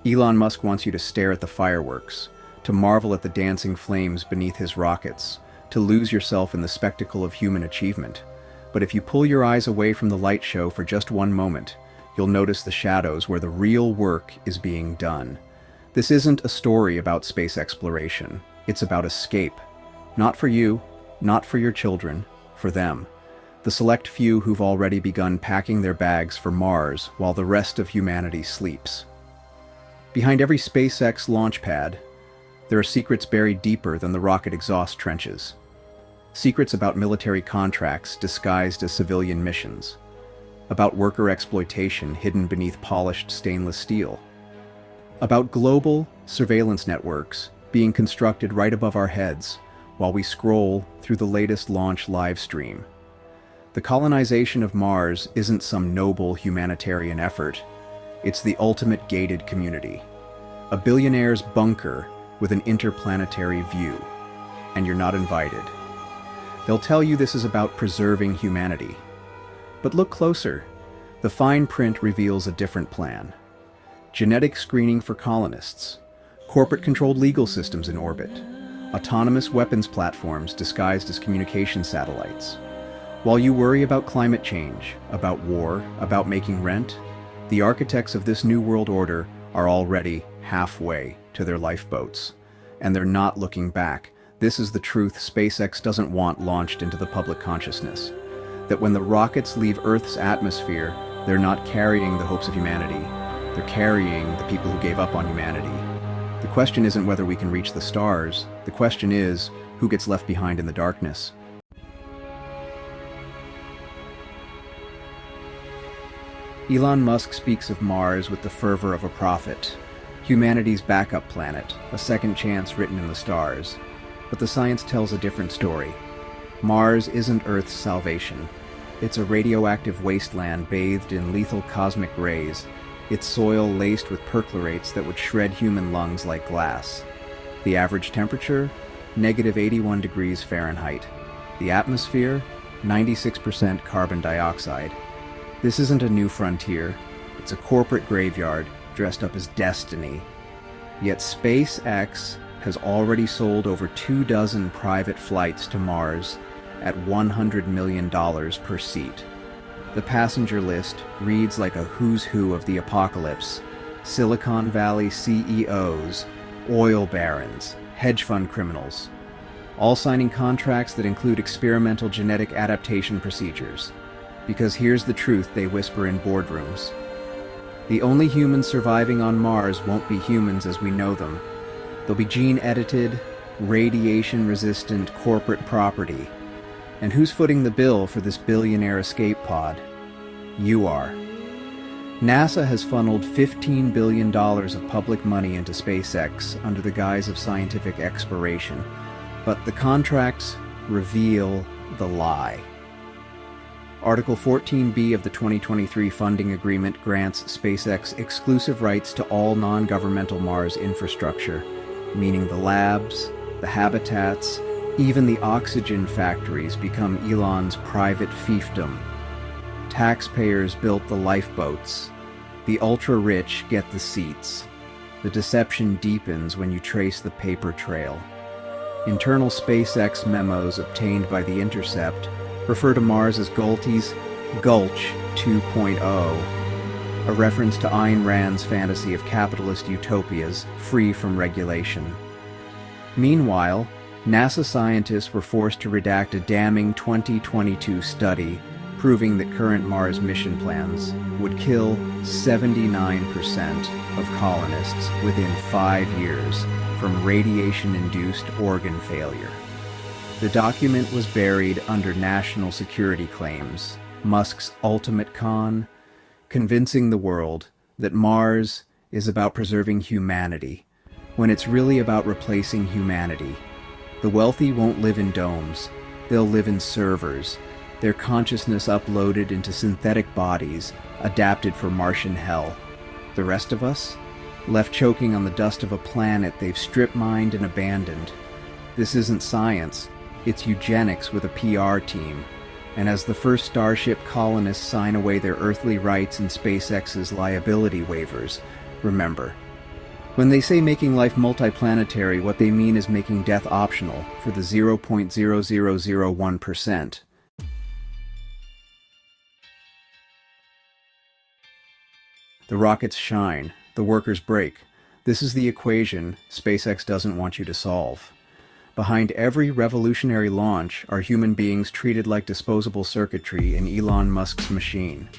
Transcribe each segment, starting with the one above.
Elon Musk wants you to stare at the fireworks, to marvel at the dancing flames beneath his rockets, to lose yourself in the spectacle of human achievement. But if you pull your eyes away from the light show for just one moment, you'll notice the shadows where the real work is being done. This isn't a story about space exploration. It's about escape. Not for you, not for your children, for them. The select few who've already begun packing their bags for Mars while the rest of humanity sleeps. Behind every SpaceX launch pad, there are secrets buried deeper than the rocket exhaust trenches. Secrets about military contracts disguised as civilian missions. About worker exploitation hidden beneath polished stainless steel. About global surveillance networks being constructed right above our heads while we scroll through the latest launch live stream. The colonization of Mars isn't some noble humanitarian effort. It's the ultimate gated community. A billionaire's bunker with an interplanetary view. And you're not invited. They'll tell you this is about preserving humanity. But look closer. The fine print reveals a different plan. Genetic screening for colonists. Corporate-controlled legal systems in orbit. Autonomous weapons platforms disguised as communication satellites. While you worry about climate change, about war, about making rent, the architects of this new world order are already halfway to their lifeboats. And they're not looking back. This is the truth SpaceX doesn't want launched into the public consciousness. That when the rockets leave Earth's atmosphere, they're not carrying the hopes of humanity. They're carrying the people who gave up on humanity. The question isn't whether we can reach the stars. The question is, who gets left behind in the darkness? Elon Musk speaks of Mars with the fervor of a prophet. Humanity's backup planet, a second chance written in the stars. But the science tells a different story. Mars isn't Earth's salvation. It's a radioactive wasteland bathed in lethal cosmic rays, its soil laced with perchlorates that would shred human lungs like glass. The average temperature? -81 degrees Fahrenheit. The atmosphere? 96% carbon dioxide. This isn't a new frontier. It's a corporate graveyard dressed up as destiny. Yet SpaceX has already sold over 24 private flights to Mars at $100 million per seat. The passenger list reads like a who's who of the apocalypse. Silicon Valley CEOs, oil barons, hedge fund criminals, all signing contracts that include experimental genetic adaptation procedures. Because here's the truth they whisper in boardrooms. The only humans surviving on Mars won't be humans as we know them. They'll be gene-edited, radiation-resistant corporate property. And who's footing the bill for this billionaire escape pod? You are. NASA has funneled $15 billion of public money into SpaceX under the guise of scientific exploration. But the contracts reveal the lie. Article 14B of the 2023 funding agreement grants SpaceX exclusive rights to all non-governmental Mars infrastructure, meaning the labs, the habitats, even the oxygen factories become Elon's private fiefdom. Taxpayers built the lifeboats. The ultra-rich get the seats. The deception deepens when you trace the paper trail. Internal SpaceX memos obtained by The Intercept refer to Mars as Galtie's Gulch 2.0, a reference to Ayn Rand's fantasy of capitalist utopias free from regulation. Meanwhile, NASA scientists were forced to redact a damning 2022 study proving that current Mars mission plans would kill 79% of colonists within 5 years from radiation-induced organ failure. The document was buried under national security claims, Musk's ultimate con, convincing the world that Mars is about preserving humanity, when it's really about replacing humanity. The wealthy won't live in domes, they'll live in servers, their consciousness uploaded into synthetic bodies, adapted for Martian hell. The rest of us? Left choking on the dust of a planet they've strip-mined and abandoned. This isn't science, it's eugenics with a PR team. And as the first Starship colonists sign away their earthly rights in SpaceX's liability waivers, remember, When they say making life multiplanetary, what they mean is making death optional for the 0.0001%. The rockets shine, the workers break. This is the equation SpaceX doesn't want you to solve. Behind every revolutionary launch are human beings treated like disposable circuitry in Elon Musk's machine.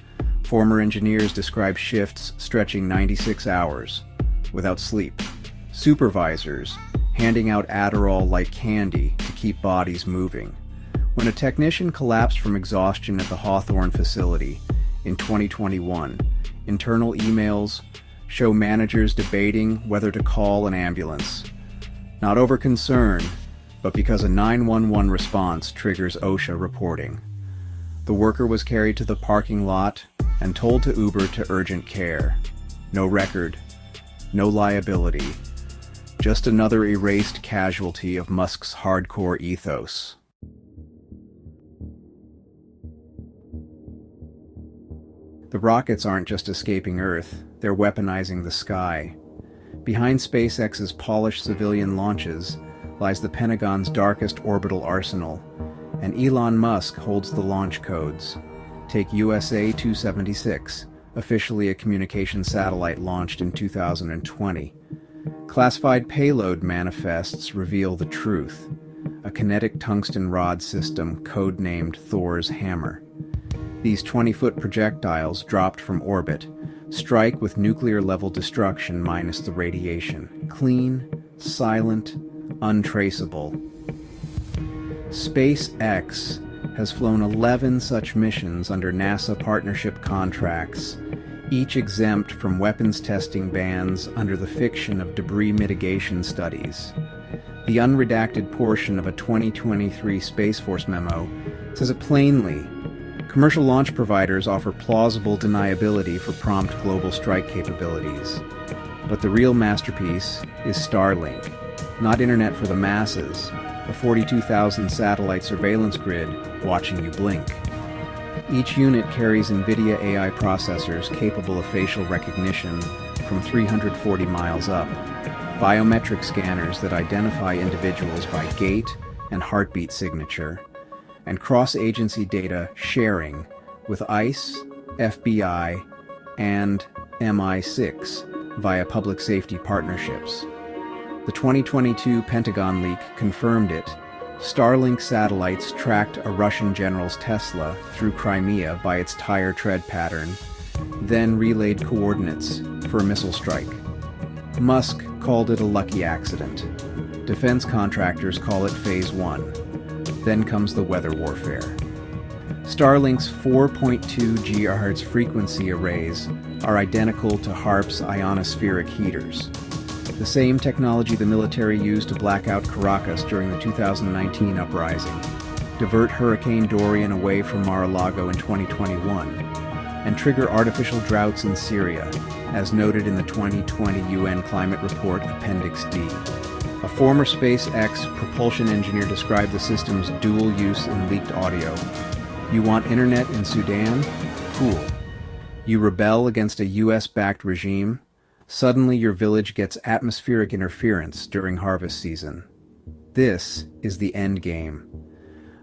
Former engineers describe shifts stretching 96 hours, without sleep. Supervisors handing out Adderall like candy to keep bodies moving. When a technician collapsed from exhaustion at the Hawthorne facility in 2021, internal emails show managers debating whether to call an ambulance. Not over concern, but because a 911 response triggers OSHA reporting. The worker was carried to the parking lot and told to Uber to urgent care. No record, no liability, just another erased casualty of Musk's hardcore ethos. The rockets aren't just escaping Earth, they're weaponizing the sky. Behind SpaceX's polished civilian launches lies the Pentagon's darkest orbital arsenal, and Elon Musk holds the launch codes. Take USA 276, officially a communication satellite launched in 2020. Classified payload manifests reveal the truth, a kinetic tungsten rod system codenamed Thor's Hammer. These 20-foot projectiles dropped from orbit strike with nuclear-level destruction minus the radiation. Clean, silent, untraceable. SpaceX has flown 11 such missions under NASA partnership contracts, each exempt from weapons testing bans under the fiction of debris mitigation studies. The unredacted portion of a 2023 Space Force memo says it plainly: commercial launch providers offer plausible deniability for prompt global strike capabilities. But the real masterpiece is Starlink, not internet for the masses, a 42,000 satellite surveillance grid watching you blink. Each unit carries NVIDIA AI processors capable of facial recognition from 340 miles up, biometric scanners that identify individuals by gait and heartbeat signature, and cross-agency data sharing with ICE, FBI, and MI6 via public safety partnerships. The 2022 Pentagon leak confirmed it. Starlink satellites tracked a Russian general's Tesla through Crimea by its tire tread pattern, then relayed coordinates for a missile strike. Musk called it a lucky accident. Defense contractors call it Phase 1. Then comes the weather warfare. Starlink's 4.2 GHz frequency arrays are identical to HAARP's ionospheric heaters, the same technology the military used to black out Caracas during the 2019 uprising, divert Hurricane Dorian away from Mar-a-Lago in 2021, and trigger artificial droughts in Syria, as noted in the 2020 UN Climate Report Appendix D. A former SpaceX propulsion engineer described the system's dual use in leaked audio. You want internet in Sudan? Cool. You rebel against a US-backed regime? Suddenly your village gets atmospheric interference during harvest season. This is the end game.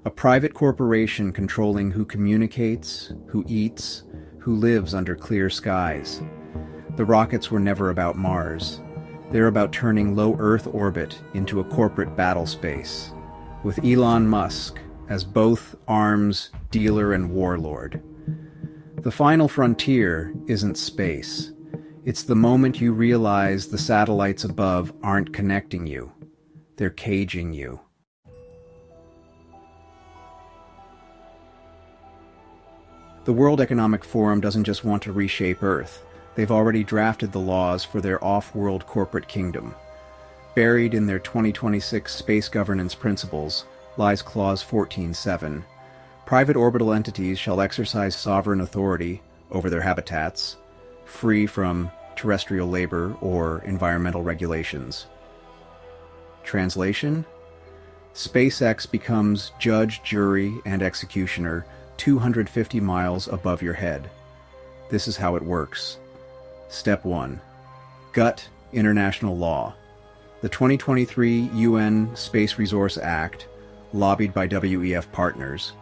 A private corporation controlling who communicates, who eats, who lives under clear skies. The rockets were never about Mars. They're about turning low Earth orbit into a corporate battle space, with Elon Musk as both arms dealer and warlord. The final frontier isn't space. It's the moment you realize the satellites above aren't connecting you. They're caging you. The World Economic Forum doesn't just want to reshape Earth. They've already drafted the laws for their off-world corporate kingdom. Buried in their 2026 Space Governance Principles lies Clause 14.7. Private orbital entities shall exercise sovereign authority over their habitats, free from terrestrial labor or environmental regulations. Translation? SpaceX becomes judge, jury, and executioner 250 miles above your head. This is how it works. Step 1. Gut International law. The 2023 UN Space Resource Act, lobbied by WEF partners,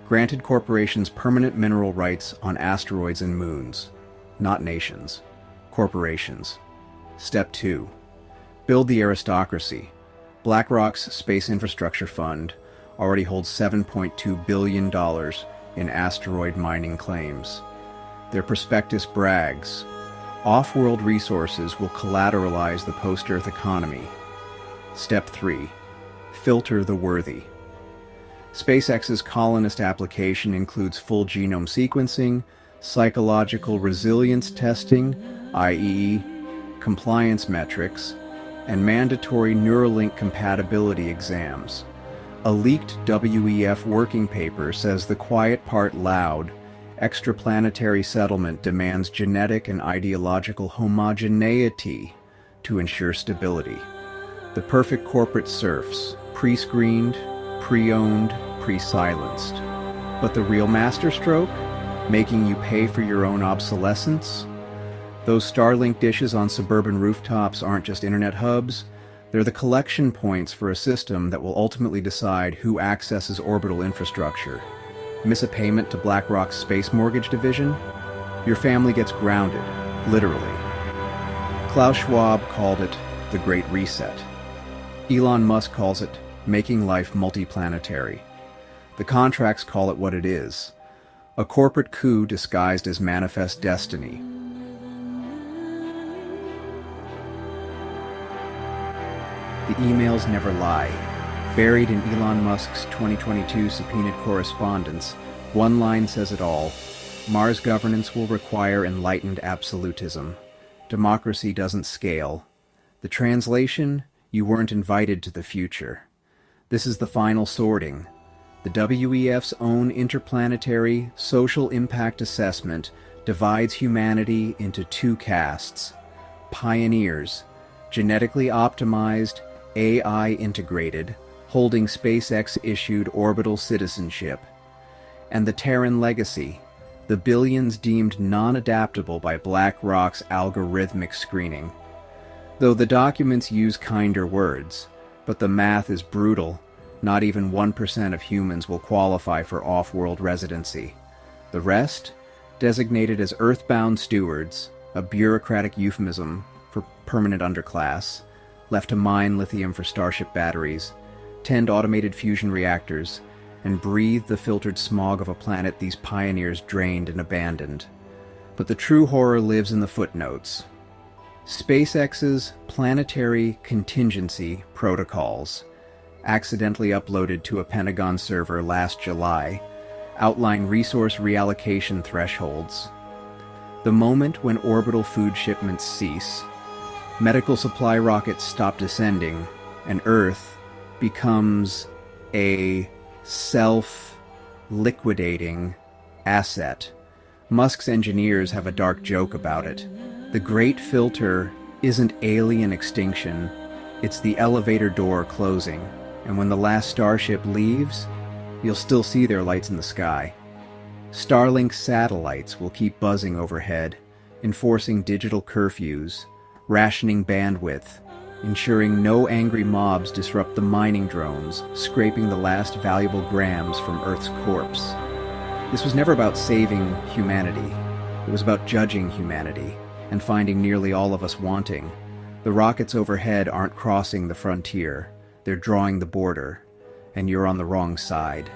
granted corporations permanent mineral rights on asteroids and moons. Not nations. Corporations. Step 2. Build the aristocracy. BlackRock's Space Infrastructure Fund already holds $7.2 billion in asteroid mining claims. Their prospectus brags, off-world resources will collateralize the post-Earth economy. Step 3. Filter the worthy. SpaceX's colonist application includes full genome sequencing, psychological resilience testing, i.e., compliance metrics, and mandatory Neuralink compatibility exams. A leaked WEF working paper says the quiet part loud, extraplanetary settlement demands genetic and ideological homogeneity to ensure stability. The perfect corporate serfs, pre-screened, pre-owned, pre-silenced. But the real masterstroke? Making you pay for your own obsolescence? Those Starlink dishes on suburban rooftops aren't just internet hubs, they're the collection points for a system that will ultimately decide who accesses orbital infrastructure. Miss a payment to BlackRock's space mortgage division? Your family gets grounded, literally. Klaus Schwab called it the Great Reset. Elon Musk calls it making life multiplanetary. The contracts call it what it is, a corporate coup disguised as manifest destiny. The emails never lie. Buried in Elon Musk's 2022 subpoenaed correspondence, one line says it all. Mars governance will require enlightened absolutism. Democracy doesn't scale. The translation? You weren't invited to the future. This is the final sorting. The WEF's own interplanetary social impact assessment divides humanity into two castes. Pioneers, genetically optimized, AI integrated, holding SpaceX-issued orbital citizenship. And the Terran Legacy, the billions deemed non-adaptable by BlackRock's algorithmic screening. Though the documents use kinder words, but the math is brutal. Not even 1% of humans will qualify for off-world residency. The rest, designated as earthbound stewards, a bureaucratic euphemism for permanent underclass, left to mine lithium for Starship batteries, tend automated fusion reactors, and breathe the filtered smog of a planet these pioneers drained and abandoned. But the true horror lives in the footnotes. SpaceX's planetary contingency protocols, accidentally uploaded to a Pentagon server last July, outline resource reallocation thresholds. The moment when orbital food shipments cease, medical supply rockets stop descending, and Earth becomes a self-liquidating asset. Musk's engineers have a dark joke about it. The Great Filter isn't alien extinction, it's the elevator door closing, and when the last starship leaves, you'll still see their lights in the sky. Starlink satellites will keep buzzing overhead, enforcing digital curfews, rationing bandwidth, ensuring no angry mobs disrupt the mining drones, scraping the last valuable grams from Earth's corpse. This was never about saving humanity. It was about judging humanity, and finding nearly all of us wanting. The rockets overhead aren't crossing the frontier. They're drawing the border, and you're on the wrong side.